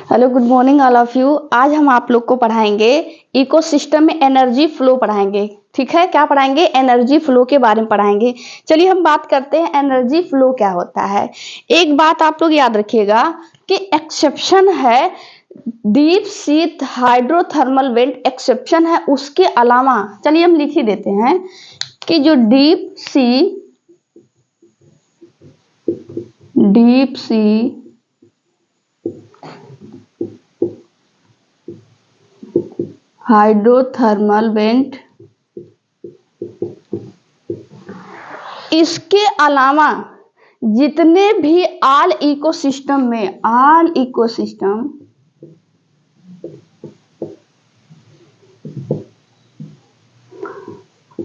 Hello, good morning all of you. आज हम आप लोग को पढ़ाएंगे इकोसिस्टम में एनर्जी फ्लो पढ़ाएंगे। ठीक है, क्या पढ़ाएंगे? एनर्जी फ्लो के बारे में पढ़ाएंगे। चलिए हम बात करते हैं एनर्जी फ्लो क्या होता है। एक बात आप लोग याद रखिएगा कि एक्सेप्शन है deep sea hydrothermal vent, exception है। उसके अलावा चलिए हम लिख ही देते हैं कि जो डीप सी हाइड्रोथर्मल वेंट, इसके अलावा जितने भी ऑल इकोसिस्टम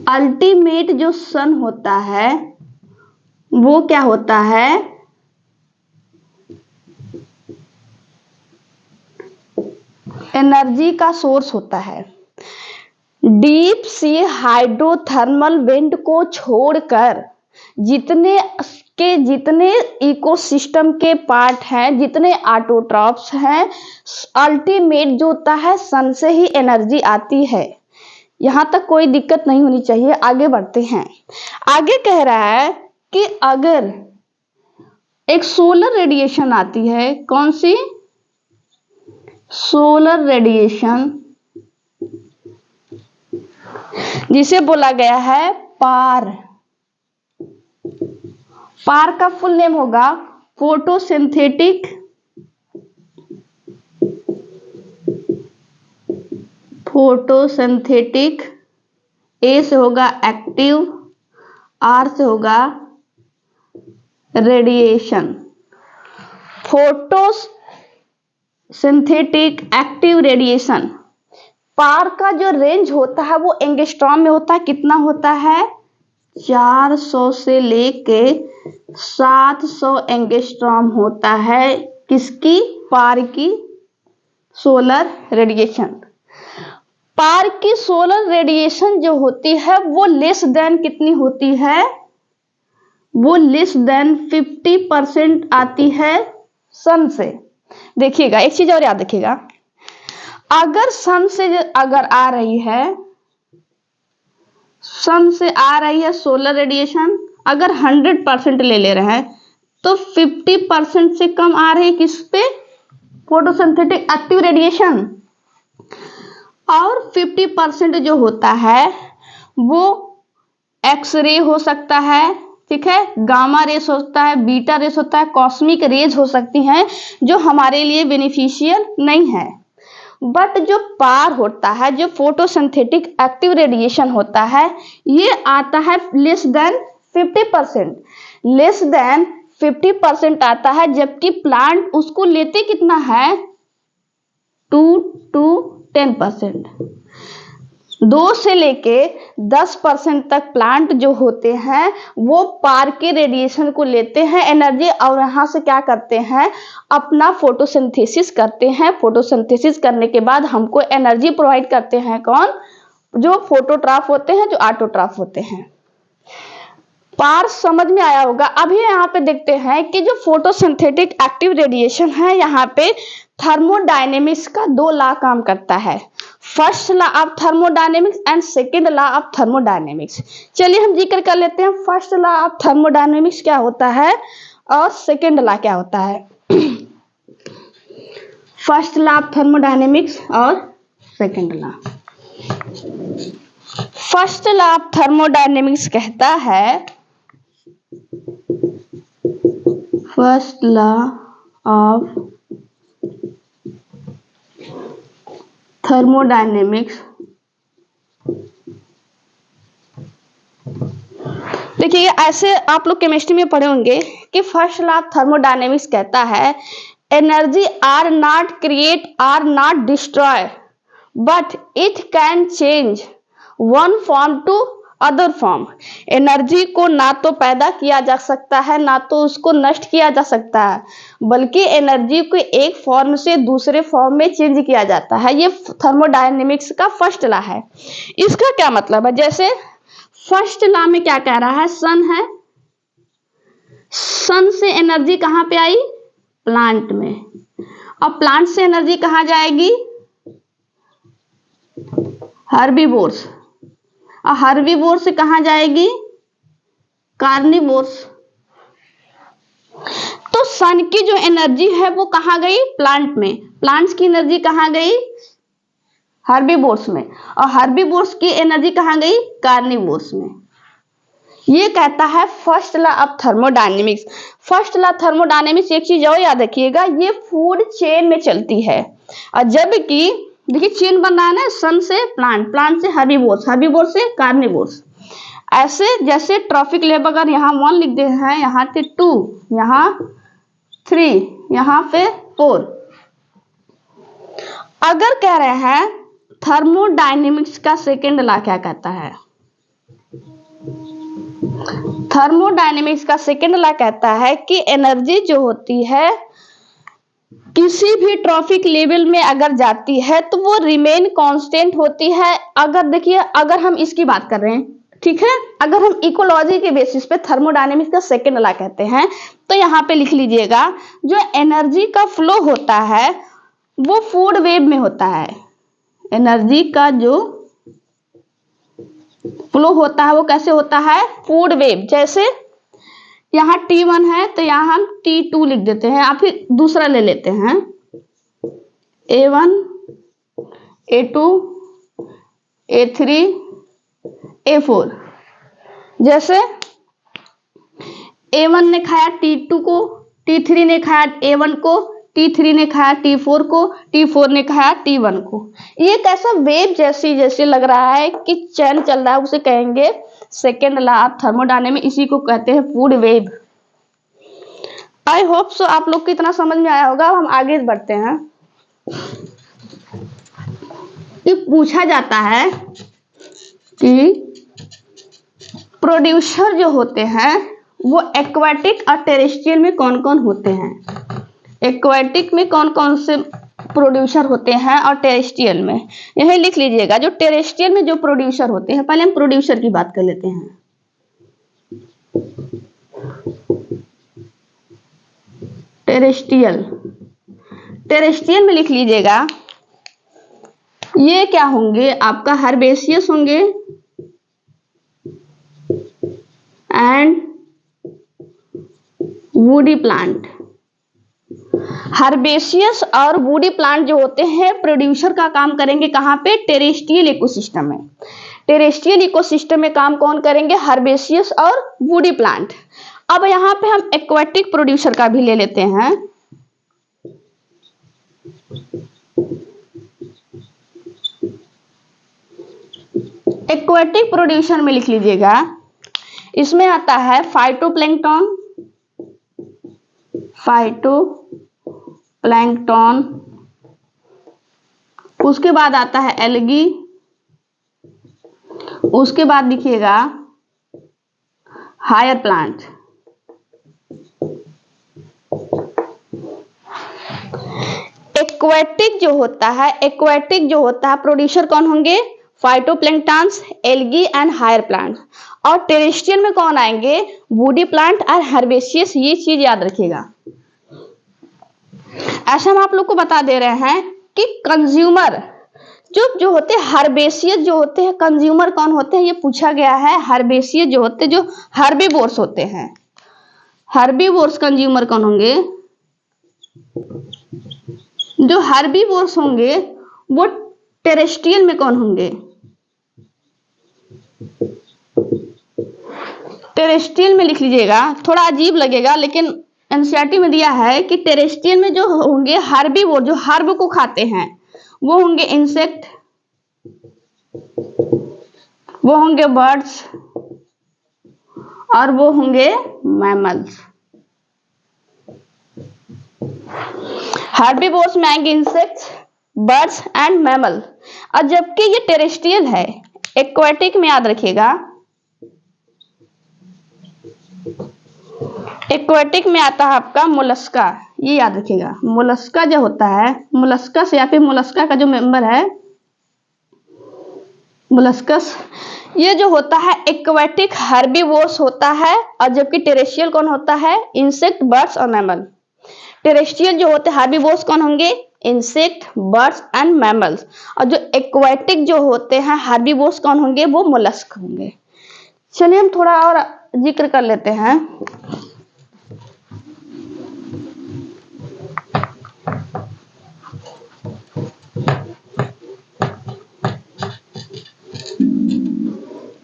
अल्टीमेट जो सन होता है वो क्या होता है? एनर्जी का सोर्स होता है। डीप सी हाइड्रोथर्मल वेंट को छोड़कर जितने इकोसिस्टम के पार्ट हैं, जितने ऑटोट्रॉफ्स हैं, अल्टीमेट जो होता है सन से ही एनर्जी आती है। यहां तक कोई दिक्कत नहीं होनी चाहिए। आगे बढ़ते हैं। आगे कह रहा है कि अगर एक सोलर रेडिएशन आती है, कौन सी? सोलर रेडिएशन, जिसे बोला गया है पार। पार का फुल नेम होगा फोटोसिंथेटिक ए से होगा एक्टिव, आर से होगा radiation. Photosynthetic active radiation. PAR का जो रेंज होता है वो एंगस्ट्रॉम में होता है। कितना होता है? 400 से लेके 700 एंगस्ट्रॉम होता है। किसकी? पार की सोलर रेडिएशन। पार की सोलर रेडिएशन जो होती है वो लेस देन कितनी होती है? वो लेस देन 50% आती है सन से। देखिएगा, एक चीज और याद रखिएगा, अगर सन से आ रही है सोलर रेडिएशन, अगर 100% ले रहे हैं तो 50% से कम आ रही है किस पे? Photosynthetic active radiation. और 50% जो होता है वो एक्सरे हो सकता है, ठीक है, गामा रेस होता है, बीटा रेस होता है, कॉस्मिक रेज हो सकती हैं, जो हमारे लिए बेनिफिशियल नहीं है। बट जो पार होता है, जो फोटोसिंथेटिक एक्टिव रेडिएशन होता है, ये आता है लेस देन 50% आता है। जबकि प्लांट उसको लेते कितना है? 2 to 10%। 2 से लेके 10% तक प्लांट जो होते हैं वो पार के रेडिएशन को लेते हैं एनर्जी, और यहां से क्या करते हैं? अपना फोटोसिंथेसिस करते हैं। फोटोसिंथेसिस करने के बाद हमको एनर्जी प्रोवाइड करते हैं। कौन? जो फोटोट्रॉफ होते हैं, जो ऑटोट्रॉफ होते हैं। पार समझ में आया होगा। अभी यहाँ पे देखते हैं कि जो फोटोसिंथेटिक एक्टिव रेडिएशन है, यहाँ पे थर्मोडायनेमिक्स का 2 लॉ काम करता है। First law of thermodynamics and second law of thermodynamics. चलिए हम जिक्र कर लेते हैं फर्स्ट लॉ ऑफ थर्मोडायनेमिक्स क्या होता है और सेकेंड लॉ क्या होता है। फर्स्ट लॉ ऑफ थर्मोडायनेमिक्स और second law. First law of thermodynamics कहता है, फर्स्ट लॉ ऑफ थर्मोडायनेमिक्स, देखिए ऐसे आप लोग केमिस्ट्री में पढ़े होंगे कि फर्स्ट लॉ ऑफ थर्मोडायनेमिक्स कहता है energy are not create are not destroy but it can change one form to other form. Energy को ना तो पैदा किया जा सकता है, ना तो उसको नष्ट किया जा सकता है, बल्कि एनर्जी को एक फॉर्म से दूसरे फॉर्म में चेंज किया जाता है। ये थर्मोडायनेमिक्स का फर्स्ट लॉ है। इसका क्या मतलब है? जैसे फर्स्ट लॉ में क्या कह रहा है? सन है, सन से एनर्जी कहां पे आई? प्लांट में। अब प्लांट से एनर्जी कहाँ जाएगी? हर्बीवोर्स, और हर्बीवोर्स से कहाँ जाएगी? कार्निवोर्स। तो सन की जो एनर्जी है वो कहाँ गई? प्लांट में। प्लांट्स की एनर्जी कहाँ गई? हर्बीवोर्स में। और हर्बीवोर्स की एनर्जी कहाँ गई? कार्निवोर्स में। ये कहता है first law of thermodynamics. First law thermodynamics एक चीज और याद रखिएगा, ये फूड चेन में चलती है। और जबकि देखिए चेन बन रहा है ना, सन से प्लांट, प्लांट से हर्बीवोर्स, हर्बीवोर्स से कार्निवोर्स। ऐसे जैसे ट्रॉफिक लेवल अगर यहाँ 1 लिख दे हैं, यहाँ पे 2, यहाँ 3, यहाँ पे 4। अगर कह रहे हैं थर्मोडायनेमिक्स का सेकेंड लॉ क्या कहता है? थर्मोडायनेमिक्स का सेकेंड लॉ कहता है कि एनर्जी जो होती है किसी भी ट्रॉफिक लेवल में अगर जाती है तो वो रिमेन कांस्टेंट होती है। अगर देखिए, अगर हम इसकी बात कर रहे हैं, ठीक है, अगर हम इकोलॉजी के बेसिस पे थर्मोडायनेमिक्स का सेकेंड लॉ कहते हैं, तो यहाँ पे लिख लीजिएगा, जो एनर्जी का फ्लो होता है वो फूड वेव में होता है। एनर्जी का जो फ्लो होता है वो कैसे होता है? Food web. जैसे यहाँ T1 है तो यहाँ हम T2 लिख देते हैं, या फिर दूसरा ले लेते हैं A1, A2, A3, A4। जैसे A1 ने खाया T2 को, T3 ने खाया A1 को, T3 ने खाया T4 को, T4 ने खाया T1 को। ये कैसा वेव जैसे जैसे लग रहा है कि चैन चल रहा है, उसे कहेंगे सेकेंड लॉ ऑफ थर्मोडायनेमिक्स। इसी को कहते हैं food web. I hope so आप लोग को इतना समझ में आया होगा। अब हम आगे बढ़ते हैं। कि पूछा जाता है कि प्रोड्यूसर जो होते हैं वो एक्वाटिक और टेरेस्ट्रियल में कौन कौन होते हैं? एक्वाटिक में कौन कौन से प्रोड्यूसर होते हैं और टेरेस्ट्रियल में? यही लिख लीजिएगा, जो टेरेस्ट्रियल में जो प्रोड्यूसर होते हैं। पहले हम प्रोड्यूसर की बात कर लेते हैं। टेरेस्ट्रियल, टेरेस्ट्रियल में लिख लीजिएगा, ये क्या होंगे? आपका हर्बेसियस होंगे एंड वुडी प्लांट। हर्बेसियस और वुडी प्लांट जो होते हैं प्रोड्यूसर का काम करेंगे कहाँ पे? टेरेस्ट्रियल इकोसिस्टम में। टेरेस्ट्रियल इकोसिस्टम में काम कौन करेंगे? हर्बेसियस और वुडी प्लांट। अब यहाँ पे हम एक्वाटिक प्रोड्यूसर का भी ले लेते हैं। एक्वाटिक प्रोड्यूसर में लिख लीजिएगा, इसमें आता है फाइटोप्लैंक्टन, फाइटोप्लैंक्टन, उसके बाद आता है एल्गी, उसके बाद लिखिएगा हायर प्लांट। एक्वाटिक जो होता है, एक्वाटिक जो होता है प्रोड्यूसर कौन होंगे? Phytoplanktons, algae and higher plant. और टेरेस्ट्रियल में कौन आएंगे? वुडी प्लांट और हर्बेसियस। ये चीज याद रखिएगा। ऐसा हम आप लोग को बता दे रहे हैं कि कंज्यूमर जो होते हैं, हर्बेसियस जो होते हैं, कंज्यूमर कौन होते हैं ये पूछा गया है। हर्बेसियस जो होते हैं, जो हर्बीवोर्स होते हैं, हर्बीवोर्स कंज्यूमर कौन होंगे? जो हर्बीवोर्स होंगे वो टेरेस्ट्रियल में कौन होंगे? टेरेस्ट्रियल में लिख लीजिएगा, थोड़ा अजीब लगेगा लेकिन एनसीईआरटी में दिया है कि टेरेस्ट्रियल में जो होंगे हर्बीवोर, जो हर्ब को खाते हैं, वो होंगे इंसेक्ट, वो होंगे बर्ड्स और वो होंगे मैमल्स। हर्बीवोर्स में आएंगे इंसेक्ट्स, बर्ड्स एंड मैमल। और जबकि ये टेरेस्ट्रियल है, एक्वाटिक में याद रखिएगा, एक्वाटिक में आता है आपका मोलस्का। ये याद रखिएगा, मोलस्का जो होता है, मोलस्का से या फिर मोलस्का का जो मेंबर है मोलस्कस, ये जो होता है एक्वाटिक हर्बीवोर्स होता है। और जबकि टेरेस्ट्रियल कौन होता है? इंसेक्ट, बर्ड्स और मैमल। टेरेस्ट्रियल जो होते हैं हार्बीवोर्स कौन होंगे? Insect, birds and mammals. और जो एक्वाटिक जो होते हैं हार्बीवोर्स कौन होंगे? वो मोलस्क होंगे। चलिए हम थोड़ा और जिक्र कर लेते हैं।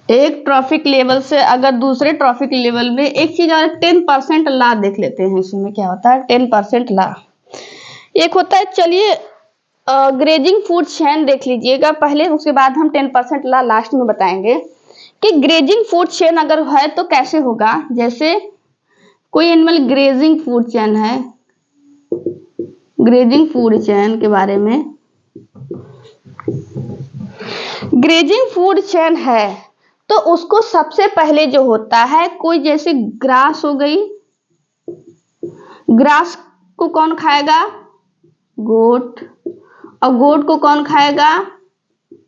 एक ट्रॉफिक लेवल से अगर दूसरे ट्रॉफिक लेवल में एक चीज और 10% ला देख लेते हैं। इसमें क्या होता है? 10% ला एक होता है। चलिए ग्रेजिंग फूड चेन देख लीजिएगा पहले, उसके बाद हम 10% ला लास्ट में बताएंगे कि ग्रेजिंग फूड चेन अगर है तो कैसे होगा। जैसे कोई एनिमल ग्रेजिंग फूड चेन है, ग्रेजिंग फूड चेन के बारे में, ग्रेजिंग फूड चेन है तो उसको सबसे पहले जो होता है, कोई जैसे ग्रास हो गई, ग्रास को कौन खाएगा? गोट। और गोट को कौन खाएगा?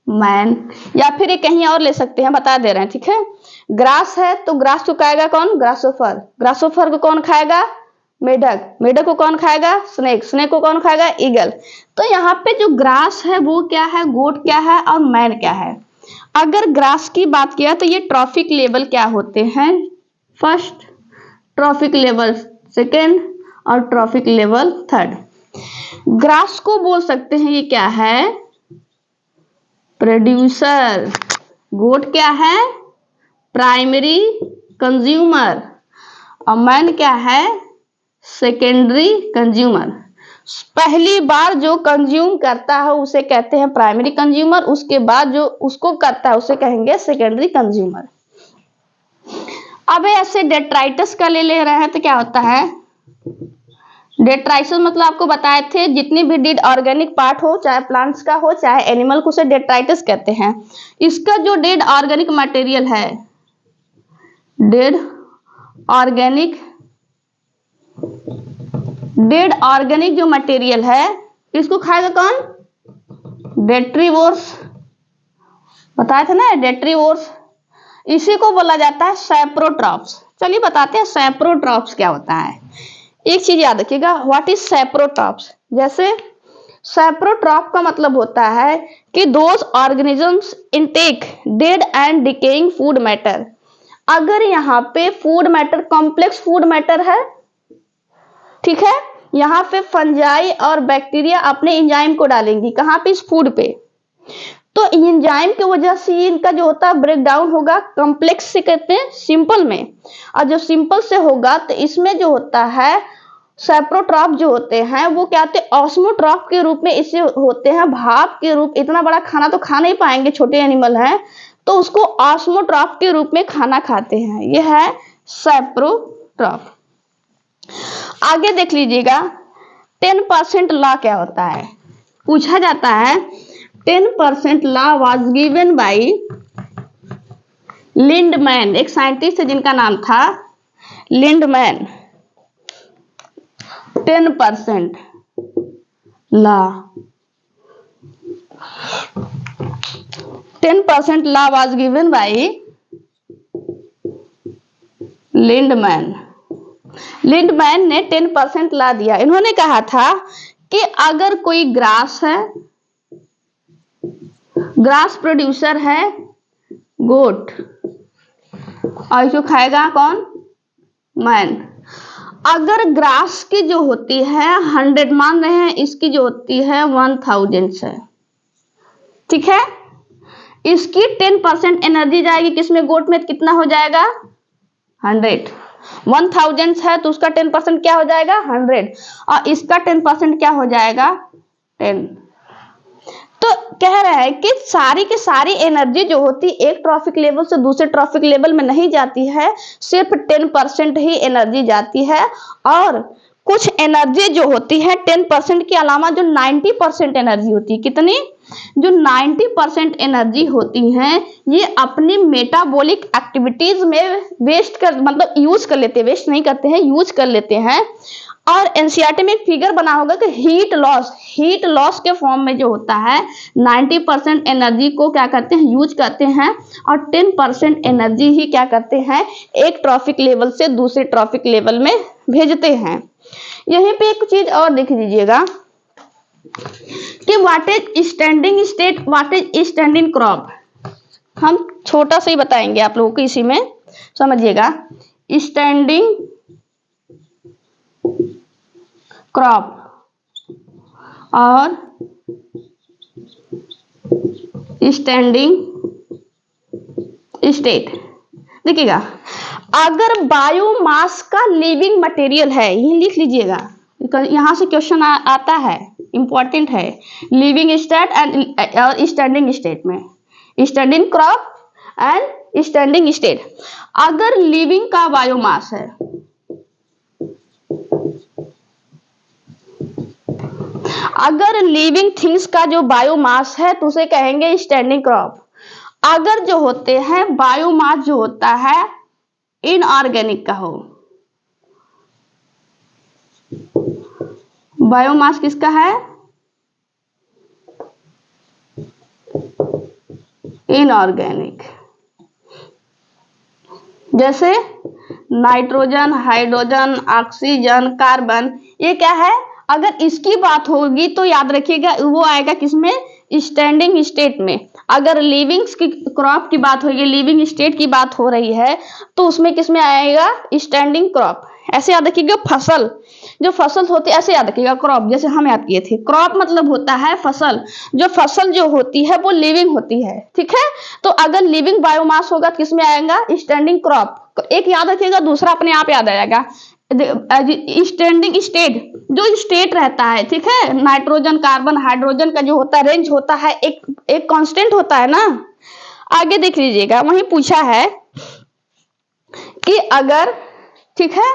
मैन। या फिर ये कहीं और ले सकते हैं, बता दे रहे हैं, ठीक है। ग्रास है तो ग्रास को खाएगा कौन? ग्रासोफर। ग्रासोफर को कौन खाएगा? मेढक। मेढक को कौन खाएगा? स्नेक। स्नेक को कौन खाएगा? ईगल। तो यहाँ पे जो ग्रास है वो क्या है, गोट क्या है, और मैन क्या है। अगर ग्रास की बात किया तो ये ट्रॉफिक लेवल क्या होते हैं? फर्स्ट, ट्रॉफिक लेवल सेकेंड, और ट्रॉफिक लेवल थर्ड। ग्रास को बोल सकते हैं ये क्या है? प्रोड्यूसर। गोट क्या है? Primary consumer. और मैन क्या है? Secondary consumer. पहली बार जो कंज्यूम करता है उसे कहते हैं प्राइमरी कंज्यूमर, उसके बाद जो उसको करता है उसे कहेंगे सेकेंडरी कंज्यूमर। अब ऐसे डेट्राइटस का ले रहे हैं तो क्या होता है? डेट्राइटस मतलब आपको बताए थे, जितनी भी डेड ऑर्गेनिक पार्ट हो, चाहे प्लांट्स का हो चाहे एनिमल को, उसे डेट्राइटस कहते हैं। इसका जो डेड ऑर्गेनिक मटेरियल है, डेड ऑर्गेनिक जो मटेरियल है, इसको खाएगा कौन? डेट्रीवोर्स। बताया था ना, डेट्रीवोर्स। इसी को बोला जाता है सैप्रोट्रॉप्स। चलिए बताते हैं सैप्रोट्रॉप्स क्या होता है। एक चीज याद रखिएगा, व्हाट इज सैप्रोट्रॉप्स। जैसे सैप्रोट्रॉप का मतलब होता है कि those organisms intake dead and decaying food matter. अगर यहाँ पे food matter complex food matter है, ठीक है, यहाँ पे फंजाई और बैक्टीरिया अपने एंजाइम को डालेंगी कहाँ पे? इस फूड पे। तो एंजाइम की वजह से इनका जो होता है ब्रेक डाउन होगा, कॉम्प्लेक्स से कहते हैं सिंपल में, और जब सिंपल से होगा तो इसमें जो होता है सैप्रोट्रॉप जो होते हैं वो क्या होते हैं? ऑस्मोट्रॉप के रूप में इसे होते हैं, भाप के रूप। इतना बड़ा खाना तो खा नहीं पाएंगे, छोटे एनिमल हैं, तो उसको ऑस्मोट्रॉप के रूप में खाना खाते हैं। यह है सैप्रोट्रॉप। आगे देख लीजिएगा 10% लॉ क्या होता है, पूछा जाता है। 10% law was given by Lindeman, एक साइंटिस्ट है जिनका नाम था Lindeman. 10% law, 10% law was given by Lindeman. Lindeman ने 10% लॉ दिया। इन्होंने कहा था कि अगर कोई ग्रास है, ग्रास प्रोड्यूसर है गोट, और इसको खाएगा कौन? मैन। अगर ग्रास की जो होती है 100 मान रहे हैं, इसकी जो होती है 1000 है, ठीक है, इसकी 10% एनर्जी जाएगी किसमें? गोट में। कितना हो जाएगा? 100। 1000 है तो उसका 10% क्या हो जाएगा? 100, और इसका 10% क्या हो जाएगा? 10। तो कह रहे हैं कि सारी की सारी एनर्जी जो होती एक ट्रॉफिक लेवल से दूसरे ट्रॉफिक लेवल में नहीं जाती है, सिर्फ 10% ही एनर्जी जाती है। और कुछ एनर्जी जो होती है 10% के अलावा जो 90% एनर्जी होती है, कितनी? जो 90% एनर्जी होती हैं, ये अपनी मेटाबॉलिक एक्टिविटीज में वेस्ट कर, मतलब यूज कर लेते हैं, वेस्ट नहीं करते हैं, यूज कर लेते हैं। और एनसीईआरटी में एक फिगर बना होगा कि हीट लॉस के फॉर्म में जो होता है 90% एनर्जी को क्या करते हैं? यूज करते हैं, और 10% एनर्जी ही क्या करते हैं? एक ट्रॉफिक लेवल से दूसरे ट्रॉफिक लेवल में भेजते हैं। यहीं पे एक चीज और देख लीजिएगा कि what is standing state, what is standing crop. हम छोटा सा ही बताएंगे आप लोगों को, इसी में समझिएगा। स्टैंडिंग क्रॉप और स्टैंडिंग स्टेट। देखिएगा, अगर बायोमास का लिविंग मटेरियल है, ये लिख लीजिएगा, यहां से क्वेश्चन आता है, इंपॉर्टेंट है। लिविंग स्टेट एंड और स्टैंडिंग स्टेट में, standing crop and standing state. अगर लिविंग का बायोमास है, अगर लिविंग थिंग्स का जो बायोमास है तो उसे कहेंगे स्टैंडिंग क्रॉप। अगर जो होते हैं बायोमास जो होता है इनऑर्गेनिक का हो, बायोमास किसका है, इनऑर्गेनिक, जैसे नाइट्रोजन, हाइड्रोजन, ऑक्सीजन, कार्बन, ये क्या है। अगर इसकी बात होगी तो याद रखिएगा वो आएगा किसमें, स्टैंडिंग स्टेट में। अगर लिविंग क्रॉप की बात होगी, लिविंग स्टेट की बात हो रही है तो उसमें किसमें आएगा, स्टैंडिंग क्रॉप। ऐसे याद रखिएगा, फसल, जो फसल होती है ऐसे याद रखिएगा, क्रॉप जैसे हम याद किए थे, क्रॉप मतलब होता है फसल। जो फसल जो होती है वो लिविंग होती है, ठीक है। तो अगर लिविंग बायोमास होगा तो किसमें आएगा, स्टैंडिंग क्रॉप। एक याद रखिएगा, दूसरा अपने आप याद आ जाएगा। स्टैंडिंग स्टेट, जो स्टेट रहता है, ठीक है, नाइट्रोजन, कार्बन, हाइड्रोजन का जो होता है रेंज होता है, एक कांस्टेंट होता है ना। आगे देख लीजिएगा, वहीं पूछा है कि अगर, ठीक है,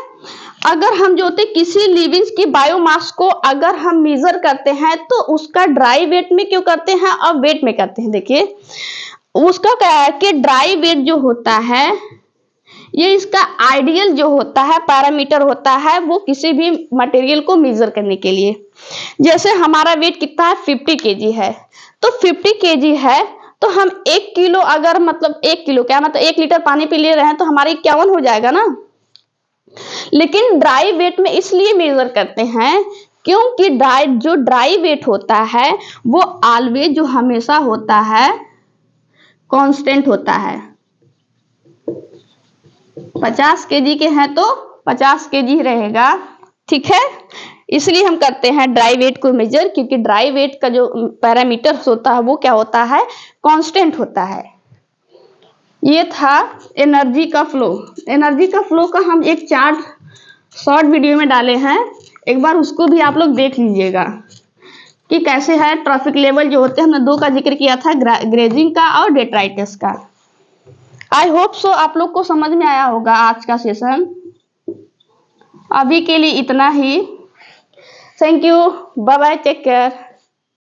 अगर हम जो होते किसी लिविंग की बायोमास को अगर हम मेजर करते हैं तो उसका ड्राई वेट में क्यों करते हैं और वेट में करते हैं। देखिए उसका क्या है कि ड्राई वेट जो होता है ये इसका आइडियल जो होता है पैरामीटर होता है वो किसी भी मटेरियल को मेजर करने के लिए। जैसे हमारा वेट कितना है, 50 केजी है, तो 50 केजी है तो हम 1 किलो अगर मतलब 1 किलो क्या मतलब 1 लीटर पानी पी ले रहे हैं तो हमारा 51 हो जाएगा ना। लेकिन ड्राई वेट में इसलिए मेजर करते हैं क्योंकि ड्राई वेट होता है वो ऑलवेज जो हमेशा होता है कांस्टेंट होता है। 50 केजी के हैं तो 50 केजी रहेगा, ठीक है। इसलिए हम करते हैं ड्राई वेट को मेजर, क्योंकि ड्राई वेट का जो पैरामीटर होता है वो क्या होता है, कांस्टेंट होता है। ये था एनर्जी का फ्लो। एनर्जी का फ्लो का हम एक चार्ट शॉर्ट वीडियो में डाले हैं, एक बार उसको भी आप लोग देख लीजिएगा कि कैसे है। ट्रैफिक लेवल जो होते हैं हमने 2 का जिक्र किया था, ग्रेजिंग का और डेट्राइटिस का। आई होप सो आप लोग को समझ में आया होगा आज का सेशन। अभी के लिए इतना ही। Thank you, bye bye, take care.